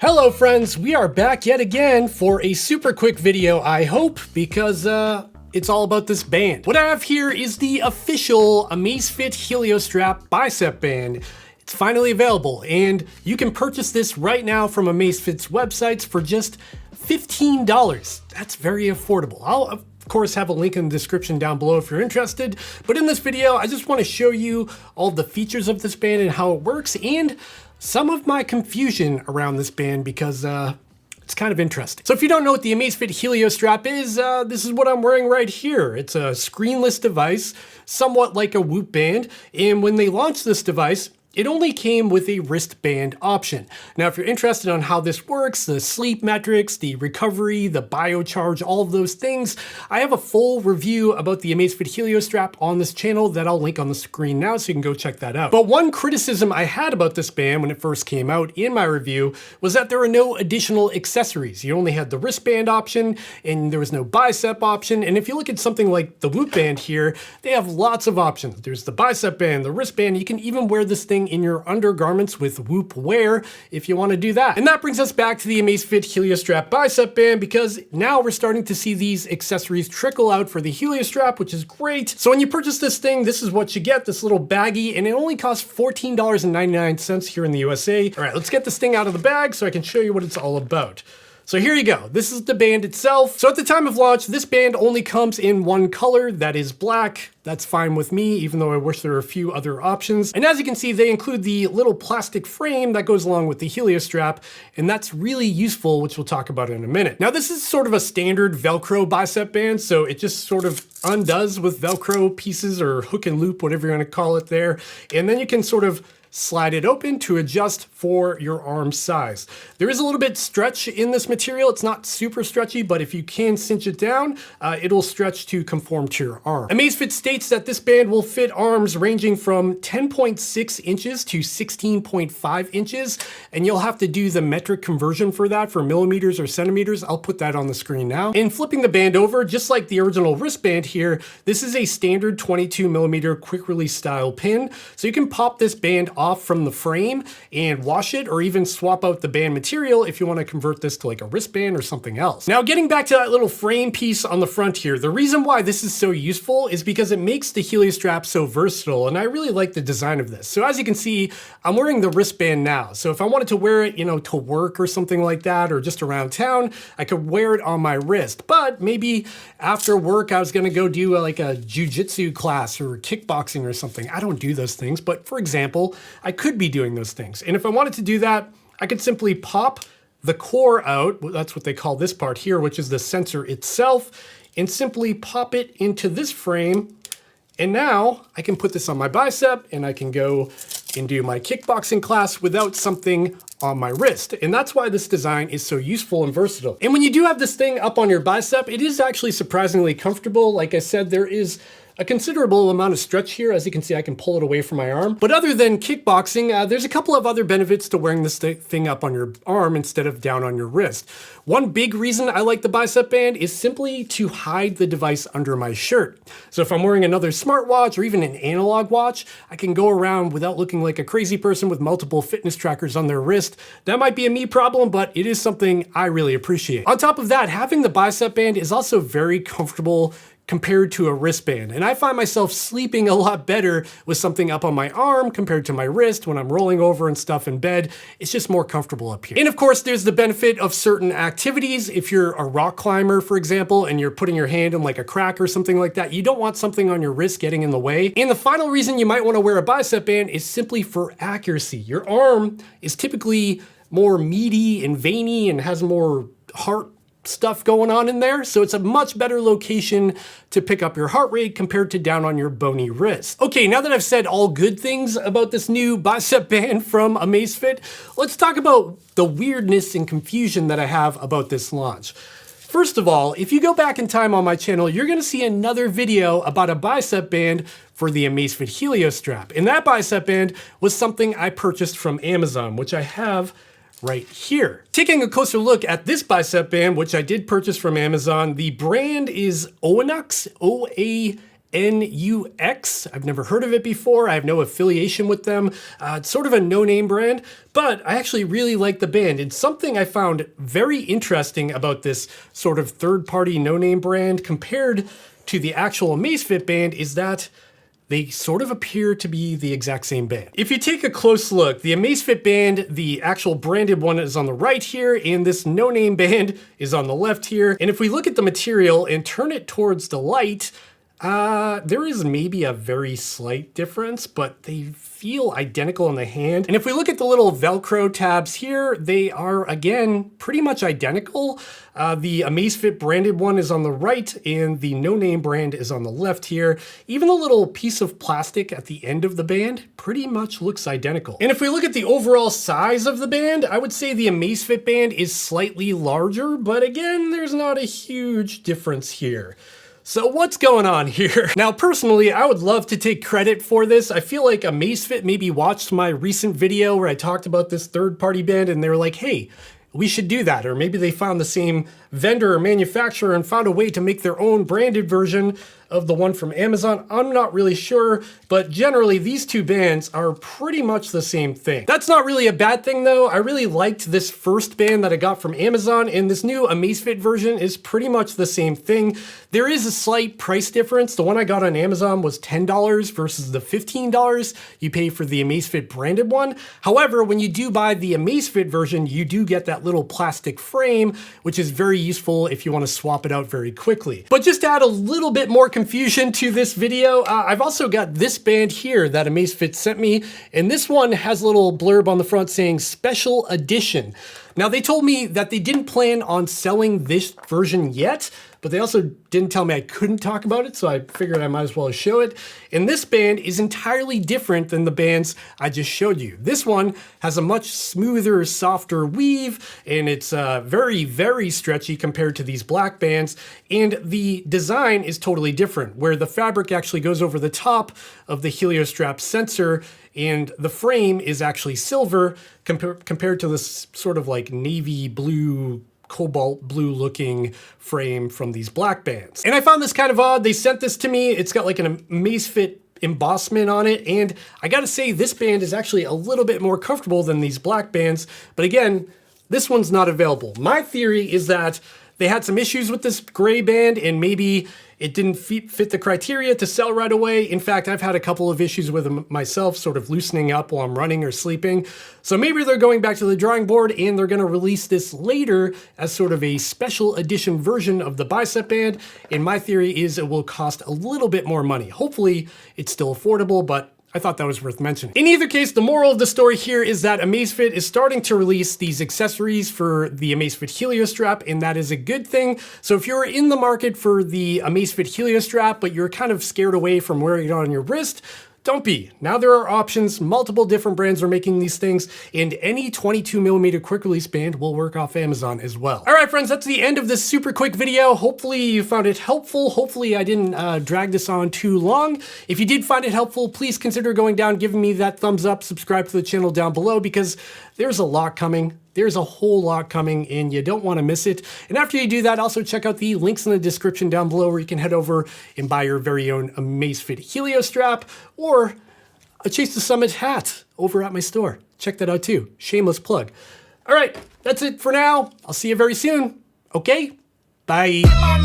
Hello friends, we are back yet again for a super quick video, I hope, because it's all about this band. What I have here is the official Amazfit Helio strap bicep band. It's finally available, and you can purchase this right now from Amazfit's websites for just $15. That's very affordable. I'll of course have a link in the description down below if you're interested, but in this video I just want to show you all the features of this band and how it works, and some of my confusion around this band because it's kind of interesting. So if you don't know what the Amazfit Helio strap is, this is what I'm wearing right here. It's a screenless device, somewhat like a Whoop band, and when they launched this device, it only came with a wristband option. Now, if you're interested on how this works, the sleep metrics, the recovery, the biocharge, all of those things, I have a full review about the Amazfit Helio strap on this channel that I'll link on the screen now, so you can go check that out. But one criticism I had about this band when it first came out in my review was that there were no additional accessories. You only had the wristband option, and there was no bicep option. And if you look at something like the Whoop band here, they have lots of options. There's the bicep band, the wristband. You can even wear this thing in your undergarments with Whoop wear if you want to do that. And that brings us back to the Amazfit Helio strap bicep band, because now we're starting to see these accessories trickle out for the Helio strap, which is great. So when you purchase this thing, this is what you get, this little baggie, and it only costs $14.99 here in the USA. All right, let's get this thing out of the bag so I can show you what it's all about. So here you go, this is the band itself. So at the time of launch, this band only comes in one color, that is black. That's fine with me, even though I wish there were a few other options. And as you can see, they include the little plastic frame that goes along with the Helio strap, and that's really useful, which we'll talk about in a minute. Now, this is sort of a standard Velcro bicep band, so it just sort of undoes with Velcro pieces or hook and loop, whatever you're gonna call it there. And then you can sort of slide it open to adjust for your arm size. There is a little bit stretch in this material. It's not super stretchy, but if you can cinch it down, it'll stretch to conform to your arm. Amazfit states that this band will fit arms ranging from 10.6 inches to 16.5 inches, and you'll have to do the metric conversion for that for millimeters or centimeters. I'll put that on the screen now. And flipping the band over, just like the original wristband here, this is a standard 22 millimeter quick release style pin. So you can pop this band off from the frame and wash it, or even swap out the band material if you want to convert this to like a wristband or something else. Now, getting back to that little frame piece on the front here, the reason why this is so useful is because it makes the Helio strap so versatile, and I really like the design of this. So as you can see, I'm wearing the wristband now. So if I wanted to wear it, you know, to work or something like that, or just around town, I could wear it on my wrist. But maybe after work, I was gonna go do like a jujitsu class or kickboxing or something. I don't do those things, but for example, I could be doing those things. And if I wanted to do that, I could simply pop the core out, that's what they call this part here, which is the sensor itself, and simply pop it into this frame. And now I can put this on my bicep and I can go and do my kickboxing class without something on my wrist. And that's why this design is so useful and versatile. And when you do have this thing up on your bicep, it is actually surprisingly comfortable. Like I said, there is a considerable amount of stretch here. As you can see, I can pull it away from my arm. But other than kickboxing, there's a couple of other benefits to wearing this thing up on your arm instead of down on your wrist. One big reason I like the bicep band is simply to hide the device under my shirt. So if I'm wearing another smartwatch or even an analog watch, I can go around without looking like a crazy person with multiple fitness trackers on their wrist. That might be a me problem, but it is something I really appreciate. On top of that, having the bicep band is also very comfortable compared to a wristband. And I find myself sleeping a lot better with something up on my arm compared to my wrist when I'm rolling over and stuff in bed. It's just more comfortable up here. And of course, there's the benefit of certain activities. If you're a rock climber, for example, and you're putting your hand in like a crack or something like that, you don't want something on your wrist getting in the way. And the final reason you might want to wear a bicep band is simply for accuracy. Your arm is typically more meaty and veiny and has more heart stuff going on in there, so it's a much better location to pick up your heart rate compared to down on your bony wrist. Okay, now that I've said all good things about this new bicep band from Amazfit, let's talk about the weirdness and confusion that I have about this launch. First of all, if you go back in time on my channel, you're gonna see another video about a bicep band for the Amazfit Helio strap. And that bicep band was something I purchased from Amazon, which I have right here. Taking a closer look at this bicep band, which I did purchase from Amazon, the brand is Oura, NUX. I've never heard of it before. I have no affiliation with them. It's sort of a no-name brand, but I actually really like the band. And something I found very interesting about this sort of third-party no-name brand compared to the actual Amazfit band is that they sort of appear to be the exact same band. If you take a close look, the Amazfit band, the actual branded one is on the right here, and this no-name band is on the left here. And if we look at the material and turn it towards the light, there is maybe a very slight difference, but they feel identical in the hand. And if we look at the little Velcro tabs here, they are, again, pretty much identical. The Amazfit branded one is on the right, and the no-name brand is on the left here. Even the little piece of plastic at the end of the band pretty much looks identical. And if we look at the overall size of the band, I would say the Amazfit band is slightly larger, but again, there's not a huge difference here. So what's going on here? Now, personally, I would love to take credit for this. I feel like Amazfit maybe watched my recent video where I talked about this third-party band and they were like, hey, we should do that. Or maybe they found the same vendor or manufacturer and found a way to make their own branded version of the one from Amazon. I'm not really sure, but generally these two bands are pretty much the same thing. That's not really a bad thing though. I really liked this first band that I got from Amazon, and this new Amazfit version is pretty much the same thing. There is a slight price difference. The one I got on Amazon was $10 versus the $15 you pay for the Amazfit branded one. However, when you do buy the Amazfit version, you do get that little plastic frame, which is very useful if you want to swap it out very quickly. But just to add a little bit more confusion to this video, I've also got this band here that Amazfit sent me, and this one has a little blurb on the front saying special edition. Now, they told me that they didn't plan on selling this version yet, but they also didn't tell me I couldn't talk about it, so I figured I might as well show it. And this band is entirely different than the bands I just showed you. This one has a much smoother, softer weave, and it's very, very stretchy compared to these black bands. And the design is totally different, where the fabric actually goes over the top of the Helio strap sensor, and the frame is actually silver compared to this sort of like navy blue, cobalt blue looking frame from these black bands. And I found this kind of odd. They sent this to me. It's got like an Amazfit embossment on it. And I gotta say, this band is actually a little bit more comfortable than these black bands. But again, this one's not available. My theory is that they had some issues with this gray band and maybe it didn't fit the criteria to sell right away. In fact, I've had a couple of issues with them myself, sort of loosening up while I'm running or sleeping. So maybe they're going back to the drawing board and they're gonna release this later as sort of a special edition version of the Bicep band. And my theory is it will cost a little bit more money. Hopefully it's still affordable, but I thought that was worth mentioning. In either case, the moral of the story here is that Amazfit is starting to release these accessories for the Amazfit Helio strap, and that is a good thing. So if you're in the market for the Amazfit Helio strap, but you're kind of scared away from wearing it on your wrist, don't be. Now there are options. Multiple different brands are making these things, and any 22mm quick release band will work off Amazon as well. All right, friends, that's the end of this super quick video. Hopefully you found it helpful. Hopefully I didn't drag this on too long. If you did find it helpful, please consider going down, giving me that thumbs up, subscribe to the channel down below, because there's a lot coming. There's a whole lot coming and you don't want to miss it. And after you do that, also check out the links in the description down below where you can head over and buy your very own Amazfit Helio strap or a Chase the Summit hat over at my store. Check that out too. Shameless plug. All right, that's it for now. I'll see you very soon. Okay, bye.